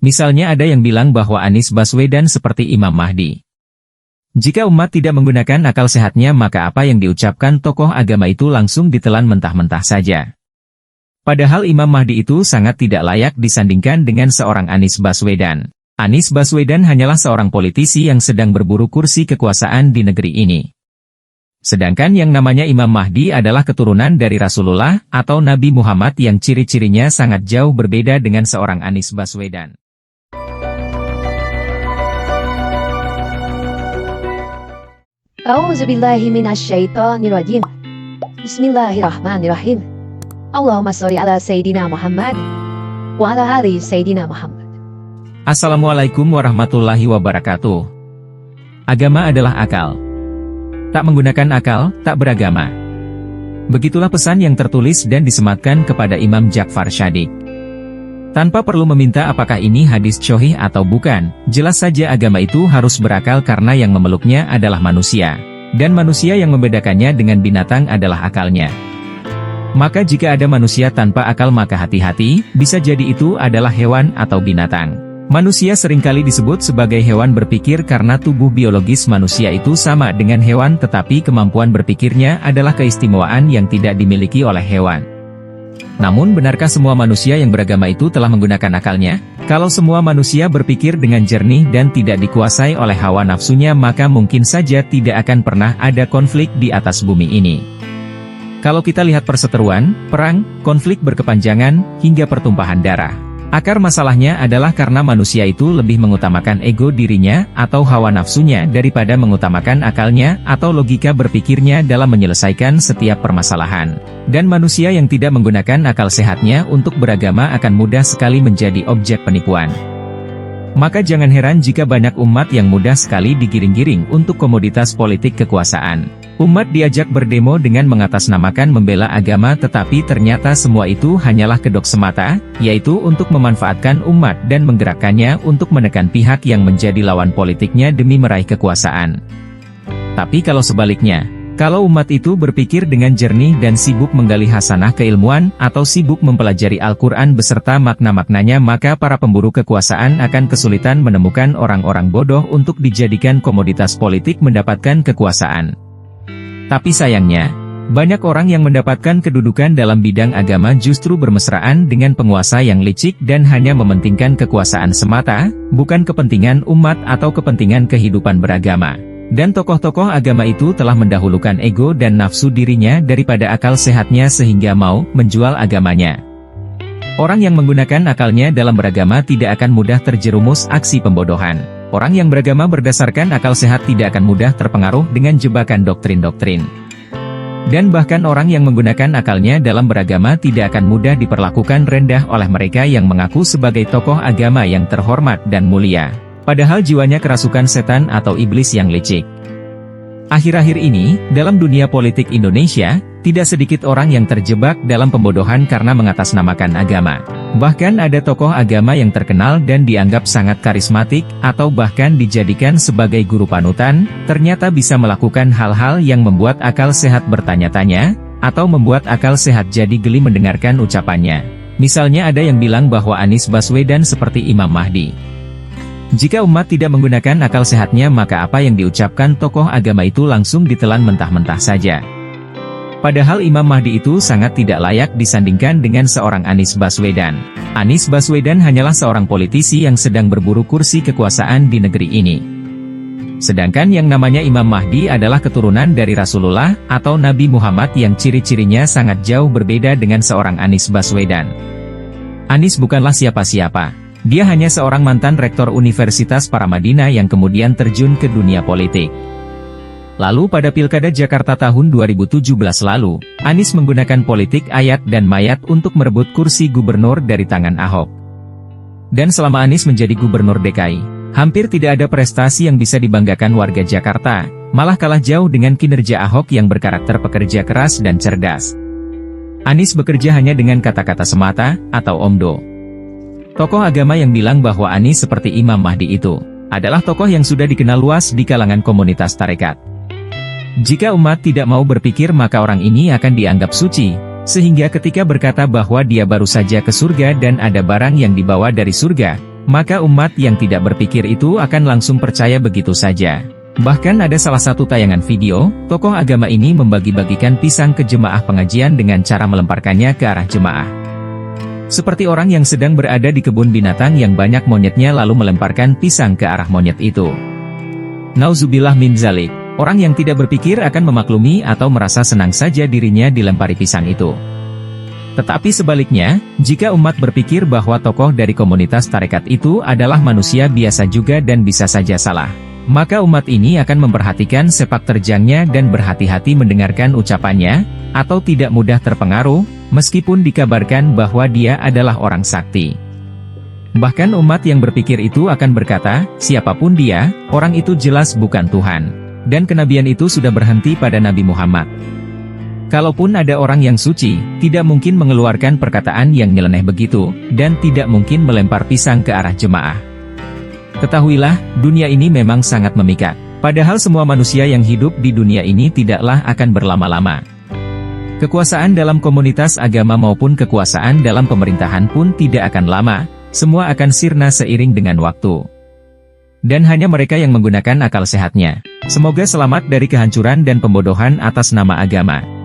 Misalnya ada yang bilang bahwa Anies Baswedan seperti Imam Mahdi. Jika umat tidak menggunakan akal sehatnya maka apa yang diucapkan tokoh agama itu langsung ditelan mentah-mentah saja. Padahal Imam Mahdi itu sangat tidak layak disandingkan dengan seorang Anies Baswedan. Anies Baswedan hanyalah seorang politisi yang sedang berburu kursi kekuasaan di negeri ini. Sedangkan yang namanya Imam Mahdi adalah keturunan dari Rasulullah atau Nabi Muhammad yang ciri-cirinya sangat jauh berbeda dengan seorang Anies Baswedan. A'udzubillahi minasyaitonirrajim. Bismillahirrahmanirrahim. Allahumma sholli ala Sayyidina Muhammad wa ala ali Sayyidina Muhammad. Assalamualaikum warahmatullahi wabarakatuh. Agama adalah akal. Tak menggunakan akal, tak beragama. Begitulah pesan yang tertulis dan disematkan kepada Imam Ja'far Shadiq. Tanpa perlu meminta apakah ini hadis sahih atau bukan, jelas saja agama itu harus berakal karena yang memeluknya adalah manusia. Dan manusia yang membedakannya dengan binatang adalah akalnya. Maka jika ada manusia tanpa akal maka hati-hati, bisa jadi itu adalah hewan atau binatang. Manusia seringkali disebut sebagai hewan berpikir karena tubuh biologis manusia itu sama dengan hewan tetapi kemampuan berpikirnya adalah keistimewaan yang tidak dimiliki oleh hewan. Namun benarkah semua manusia yang beragama itu telah menggunakan akalnya? Kalau semua manusia berpikir dengan jernih dan tidak dikuasai oleh hawa nafsunya maka mungkin saja tidak akan pernah ada konflik di atas bumi ini. Kalau kita lihat perseteruan, perang, konflik berkepanjangan, hingga pertumpahan darah. Akar masalahnya adalah karena manusia itu lebih mengutamakan ego dirinya atau hawa nafsunya daripada mengutamakan akalnya atau logika berpikirnya dalam menyelesaikan setiap permasalahan. Dan manusia yang tidak menggunakan akal sehatnya untuk beragama akan mudah sekali menjadi objek penipuan. Maka jangan heran jika banyak umat yang mudah sekali digiring-giring untuk komoditas politik kekuasaan. Umat diajak berdemo dengan mengatasnamakan membela agama tetapi ternyata semua itu hanyalah kedok semata, yaitu untuk memanfaatkan umat dan menggerakkannya untuk menekan pihak yang menjadi lawan politiknya demi meraih kekuasaan. Tapi kalau sebaliknya, kalau umat itu berpikir dengan jernih dan sibuk menggali hasanah keilmuan atau sibuk mempelajari Al-Quran beserta makna-maknanya maka para pemburu kekuasaan akan kesulitan menemukan orang-orang bodoh untuk dijadikan komoditas politik mendapatkan kekuasaan. Tapi sayangnya, banyak orang yang mendapatkan kedudukan dalam bidang agama justru bermesraan dengan penguasa yang licik dan hanya mementingkan kekuasaan semata, bukan kepentingan umat atau kepentingan kehidupan beragama. Dan tokoh-tokoh agama itu telah mendahulukan ego dan nafsu dirinya daripada akal sehatnya sehingga mau menjual agamanya. Orang yang menggunakan akalnya dalam beragama tidak akan mudah terjerumus aksi pembodohan. Orang yang beragama berdasarkan akal sehat tidak akan mudah terpengaruh dengan jebakan doktrin-doktrin. Dan bahkan orang yang menggunakan akalnya dalam beragama tidak akan mudah diperlakukan rendah oleh mereka yang mengaku sebagai tokoh agama yang terhormat dan mulia. Padahal jiwanya kerasukan setan atau iblis yang licik. Akhir-akhir ini, dalam dunia politik Indonesia, tidak sedikit orang yang terjebak dalam pembodohan karena mengatasnamakan agama. Bahkan ada tokoh agama yang terkenal dan dianggap sangat karismatik, atau bahkan dijadikan sebagai guru panutan, ternyata bisa melakukan hal-hal yang membuat akal sehat bertanya-tanya, atau membuat akal sehat jadi geli mendengarkan ucapannya. Misalnya ada yang bilang bahwa Anies Baswedan seperti Imam Mahdi. Jika umat tidak menggunakan akal sehatnya maka apa yang diucapkan tokoh agama itu langsung ditelan mentah-mentah saja. Padahal Imam Mahdi itu sangat tidak layak disandingkan dengan seorang Anies Baswedan. Anies Baswedan hanyalah seorang politisi yang sedang berburu kursi kekuasaan di negeri ini. Sedangkan yang namanya Imam Mahdi adalah keturunan dari Rasulullah atau Nabi Muhammad yang ciri-cirinya sangat jauh berbeda dengan seorang Anies Baswedan. Anies bukanlah siapa-siapa. Dia hanya seorang mantan rektor Universitas Paramadina yang kemudian terjun ke dunia politik. Lalu pada Pilkada Jakarta tahun 2017 lalu, Anies menggunakan politik ayat dan mayat untuk merebut kursi gubernur dari tangan Ahok. Dan selama Anies menjadi gubernur DKI, hampir tidak ada prestasi yang bisa dibanggakan warga Jakarta, malah kalah jauh dengan kinerja Ahok yang berkarakter pekerja keras dan cerdas. Anies bekerja hanya dengan kata-kata semata, atau omdo. Tokoh agama yang bilang bahwa Anies seperti Imam Mahdi itu, adalah tokoh yang sudah dikenal luas di kalangan komunitas tarekat. Jika umat tidak mau berpikir maka orang ini akan dianggap suci, sehingga ketika berkata bahwa dia baru saja ke surga dan ada barang yang dibawa dari surga, Maka umat yang tidak berpikir itu akan langsung percaya begitu saja. Bahkan ada salah satu tayangan video, tokoh agama ini membagi-bagikan pisang ke jemaah pengajian dengan cara melemparkannya ke arah jemaah. Seperti orang yang sedang berada di kebun binatang yang banyak monyetnya lalu melemparkan pisang ke arah monyet itu. Nauzubillah min zalik, orang yang tidak berpikir akan memaklumi atau merasa senang saja dirinya dilempari pisang itu. Tetapi sebaliknya, jika umat berpikir bahwa tokoh dari komunitas tarekat itu adalah manusia biasa juga dan bisa saja salah, maka umat ini akan memperhatikan sepak terjangnya dan berhati-hati mendengarkan ucapannya, atau tidak mudah terpengaruh, meskipun dikabarkan bahwa dia adalah orang sakti. Bahkan umat yang berpikir itu akan berkata, siapapun dia, orang itu jelas bukan Tuhan. Dan kenabian itu sudah berhenti pada Nabi Muhammad. Kalaupun ada orang yang suci, tidak mungkin mengeluarkan perkataan yang nyeleneh begitu, dan tidak mungkin melempar pisang ke arah jemaah. Ketahuilah, dunia ini memang sangat memikat. Padahal semua manusia yang hidup di dunia ini tidaklah akan berlama-lama. Kekuasaan dalam komunitas agama maupun kekuasaan dalam pemerintahan pun tidak akan lama, semua akan sirna seiring dengan waktu. Dan hanya mereka yang menggunakan akal sehatnya. Semoga selamat dari kehancuran dan pembodohan atas nama agama.